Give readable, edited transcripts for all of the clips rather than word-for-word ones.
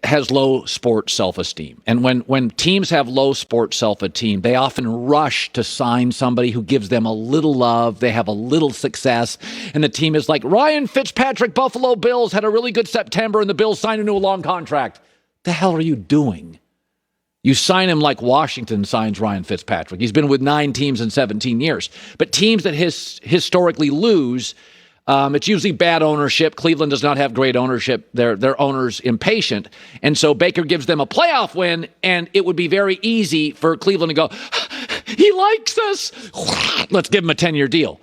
has low sports self-esteem. And when teams have low sports self-esteem, they often rush to sign somebody who gives them a little love. They have a little success. And the team is like, Ryan Fitzpatrick, Buffalo Bills, had a really good September, and the Bills signed him to a long contract. The hell are you doing? You sign him like Washington signs Ryan Fitzpatrick. He's been with 9 teams in 17 years. But teams that historically lose, it's usually bad ownership. Cleveland does not have great ownership. Their owner's impatient. And so Baker gives them a playoff win, and it would be very easy for Cleveland to go, he likes us. Let's give him a 10-year deal.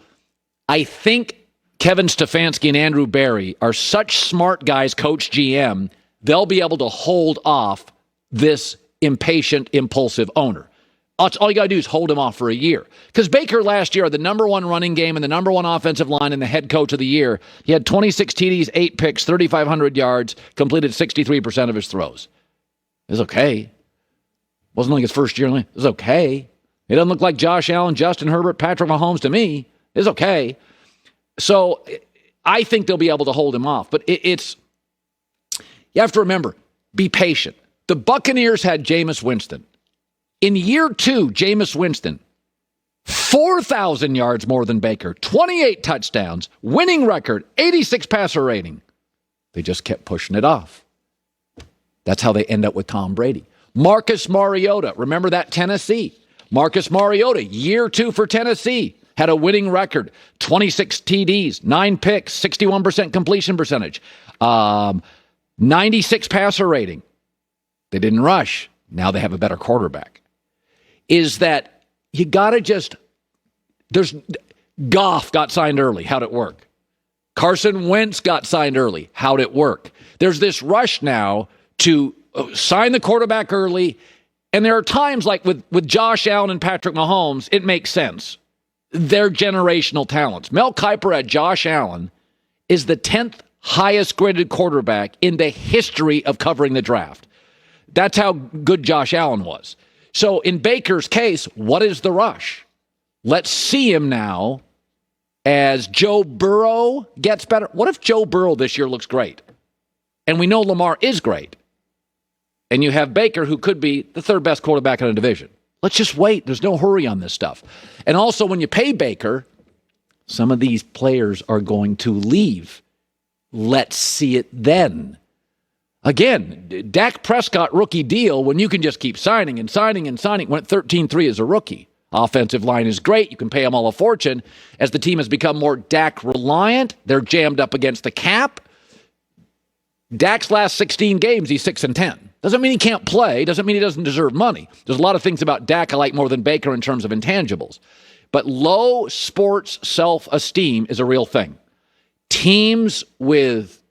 I think Kevin Stefanski and Andrew Berry are such smart guys, coach GM, they'll be able to hold off this impatient, impulsive owner. All you got to do is hold him off for a year. Because Baker last year, the number one running game and the number one offensive line and the head coach of the year, he had 26 TDs, 8 picks, 3,500 yards, completed 63% of his throws. It was okay. Wasn't like his first year. It was okay. It doesn't look like Josh Allen, Justin Herbert, Patrick Mahomes to me. It's okay. So I think they'll be able to hold him off. But you have to remember, be patient. The Buccaneers had Jameis Winston. In year 2, Jameis Winston, 4,000 yards more than Baker, 28 touchdowns, winning record, 86 passer rating. They just kept pushing it off. That's how they end up with Tom Brady. Marcus Mariota, remember that Tennessee? Marcus Mariota, year 2 for Tennessee, had a winning record, 26 TDs, 9 picks, 61% completion percentage, 96 passer rating. They didn't rush. Now they have a better quarterback. Is that you got to Goff got signed early. How'd it work? Carson Wentz got signed early. How'd it work? There's this rush now to sign the quarterback early. And there are times like with Josh Allen and Patrick Mahomes, it makes sense. They're generational talents. Mel Kiper at Josh Allen is the 10th highest graded quarterback in the history of covering the draft. That's how good Josh Allen was. So in Baker's case, what is the rush? Let's see him now as Joe Burrow gets better. What if Joe Burrow this year looks great? And we know Lamar is great. And you have Baker, who could be the 3rd best quarterback in the division. Let's just wait. There's no hurry on this stuff. And also, when you pay Baker, some of these players are going to leave. Let's see it then. Again, Dak Prescott rookie deal when you can just keep signing and signing and signing. Went 13-3 as a rookie. Offensive line is great. You can pay them all a fortune. As the team has become more Dak reliant, they're jammed up against the cap. Dak's last 16 games, he's 6-10. Doesn't mean he can't play. Doesn't mean he doesn't deserve money. There's a lot of things about Dak I like more than Baker in terms of intangibles. But low sports self-esteem is a real thing. Teams with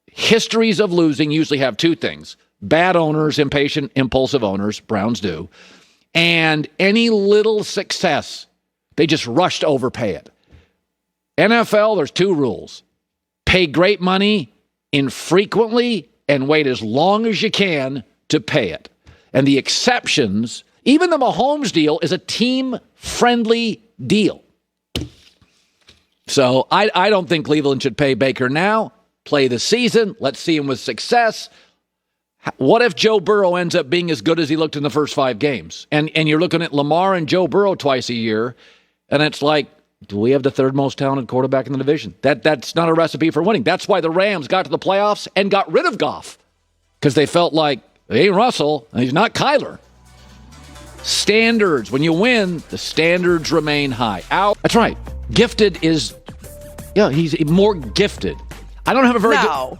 histories of losing usually have 2 things. Bad owners, impatient, impulsive owners, Browns do, and any little success, they just rush to overpay it. NFL, there's 2 rules. Pay great money infrequently and wait as long as you can to pay it. And the exceptions, even the Mahomes deal is a team-friendly deal. So I don't think Cleveland should pay Baker now. Play the season. Let's see him with success. What if Joe Burrow ends up being as good as he looked in the first 5 games? And you're looking at Lamar and Joe Burrow twice a year, and it's like, do we have the 3rd most talented quarterback in the division? That's not a recipe for winning. That's why the Rams got to the playoffs and got rid of Goff, because they felt like, he ain't Russell, and he's not Kyler. Standards. When you win, the standards remain high. That's right. Gifted is, he's more gifted. I don't have a very good...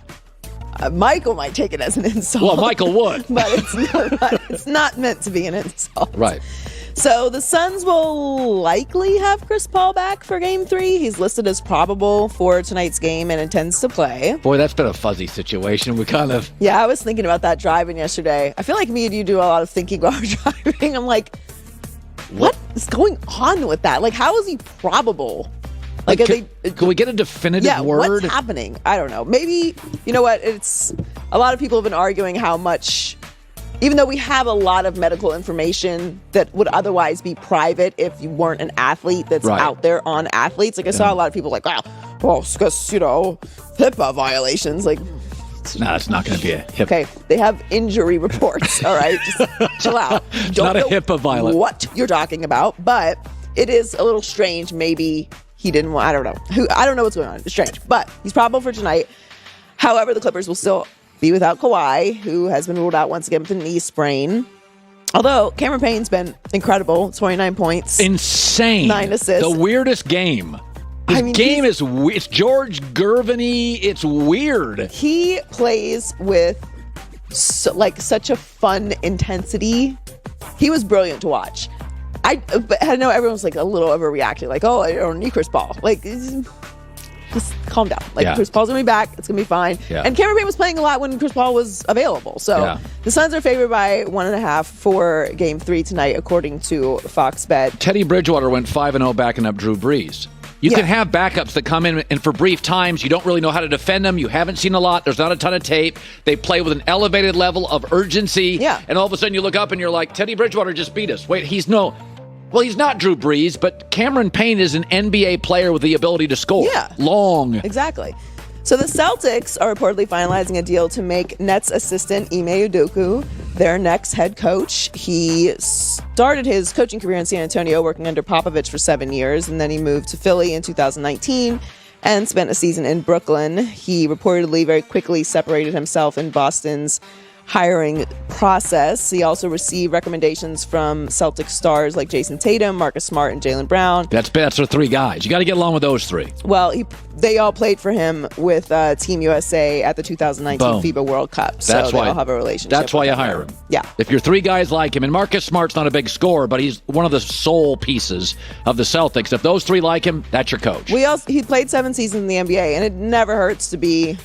Michael might take it as an insult. Well, Michael would. But it's not meant to be an insult. Right. So the Suns will likely have Chris Paul back for Game 3. He's listed as probable for tonight's game and intends to play. Boy, that's been a fuzzy situation. We kind of... Yeah, I was thinking about that driving yesterday. I feel like me and you do a lot of thinking while we're driving. I'm like, what is going on with that? Like, how is he probable? Like, can we get a definitive word? What's happening? I don't know. Maybe, you know what? It's a lot of people have been arguing how much, even though we have a lot of medical information that would otherwise be private if you weren't an athlete that's out there on athletes. Like I saw a lot of people like, well, it's because, HIPAA violations. Like, not. No, it's not going to be a hip. Okay, they have injury reports. All right, just chill out. It's not a HIPAA violation. What you're talking about, but it is a little strange. Maybe he didn't want. I don't know. I don't know what's going on. It's strange, but he's probable for tonight. However, the Clippers will still be without Kawhi, who has been ruled out once again with a knee sprain. Although Cameron Payne's been incredible, 29 points, insane, 9 assists. The weirdest game. His game is it's George Gervin-y. It's weird. He plays with such a fun intensity. He was brilliant to watch. But I know everyone's like a little overreacting, like, oh, I don't need Chris Paul. Like, just calm down. Like, Chris Paul's going to be back. It's going to be fine. Yeah. And Cameron Payne was playing a lot when Chris Paul was available. So the Suns are favored by 1.5 for Game 3 tonight, according to Fox Bet. Teddy Bridgewater went 5-0 backing up Drew Brees. You can have backups that come in and for brief times, you don't really know how to defend them. You haven't seen a lot. There's not a ton of tape. They play with an elevated level of urgency. Yeah. And all of a sudden you look up and you're like, Teddy Bridgewater just beat us. Wait, he's not Drew Brees, but Cameron Payne is an NBA player with the ability to score. Yeah. Long. Exactly. So the Celtics are reportedly finalizing a deal to make Nets assistant Ime Udoka their next head coach. He started his coaching career in San Antonio working under Popovich for 7 years, and then he moved to Philly in 2019 and spent a season in Brooklyn. He reportedly very quickly separated himself in Boston's hiring process. He also received recommendations from Celtic stars like Jason Tatum, Marcus Smart, and Jaylen Brown. That's our 3 guys. You got to get along with those 3. Well, they all played for him with Team USA at the 2019 FIBA World Cup. So they all have a relationship. That's why you hire him. Yeah. If your 3 guys like him, and Marcus Smart's not a big scorer, but he's one of the sole pieces of the Celtics. If those 3 like him, that's your coach. He played 7 seasons in the NBA, and it never hurts to be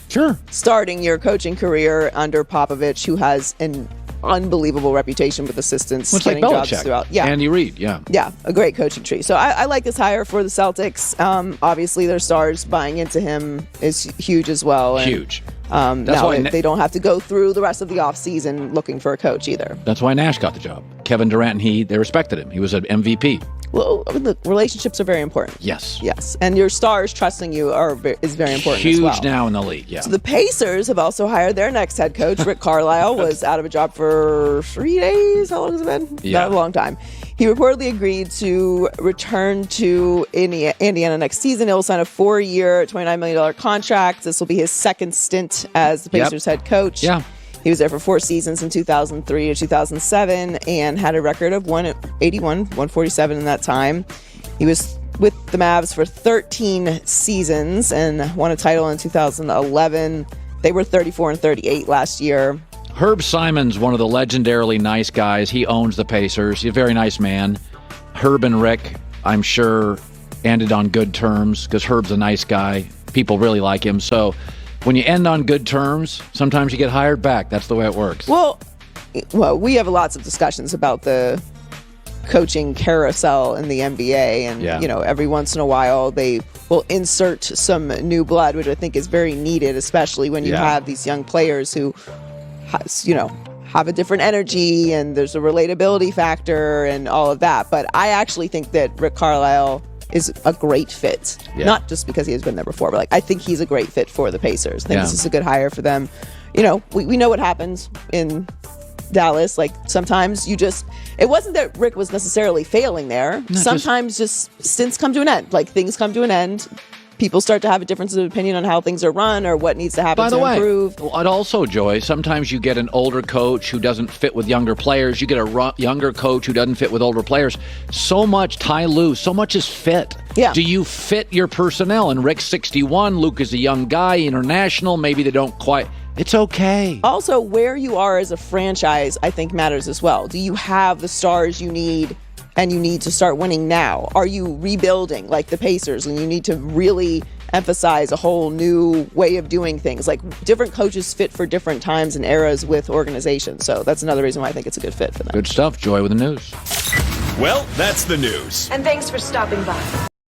starting your coaching career under Popovich, who has an unbelievable reputation with assistants getting jobs throughout. Yeah. Andy Reid, yeah, a great coaching tree. So I like this hire for the Celtics. Obviously, their stars buying into him is huge as well. And, huge. Now they don't have to go through the rest of the offseason looking for a coach either. That's why Nash got the job. Kevin Durant and they respected him. He was an MVP. Well, look, relationships are very important. Yes. And your stars trusting you is very important as well. Huge now in the league, So the Pacers have also hired their next head coach. Rick Carlisle was out of a job for 3 days. How long has it been? Yeah. Not a long time. He reportedly agreed to return to Indiana next season. He'll sign a 4-year, $29 million contract. This will be his second stint as the Pacers head coach. Yeah. He was there for 4 seasons in 2003 to 2007 and had a record of 181, 147 in that time. He was with the Mavs for 13 seasons and won a title in 2011. They were 34-38 last year. Herb Simon's one of the legendarily nice guys. He owns the Pacers. He's a very nice man. Herb and Rick, I'm sure, ended on good terms because Herb's a nice guy. People really like him. So when you end on good terms, sometimes you get hired back. That's the way it works. Well, we have lots of discussions about the coaching carousel in the NBA. And, every once in a while they will insert some new blood, which I think is very needed, especially when you have these young players who, have a different energy and there's a relatability factor and all of that. But I actually think that Rick Carlisle is a great fit. Not just because he has been there before, but I think he's a great fit for the Pacers. I think this is a good hire for them. We know what happens in Dallas. Like, sometimes it wasn't that Rick was necessarily failing there. Sometimes just stints come to an end. Like, things come to an end. People start to have a difference of opinion on how things are run or what needs to happen to improve. And also, Joy, sometimes you get an older coach who doesn't fit with younger players. You get a younger coach who doesn't fit with older players. So much so much is fit. Yeah. Do you fit your personnel? And Rick's 61. Luke is a young guy, international. Maybe they don't quite. It's okay. Also, where you are as a franchise, I think, matters as well. Do you have the stars you need? And you need to start winning now? Are you rebuilding like the Pacers and you need to really emphasize a whole new way of doing things? Like, different coaches fit for different times and eras with organizations. So that's another reason why I think it's a good fit for them. Good stuff. Joy with the news. Well, that's the news. And thanks for stopping by.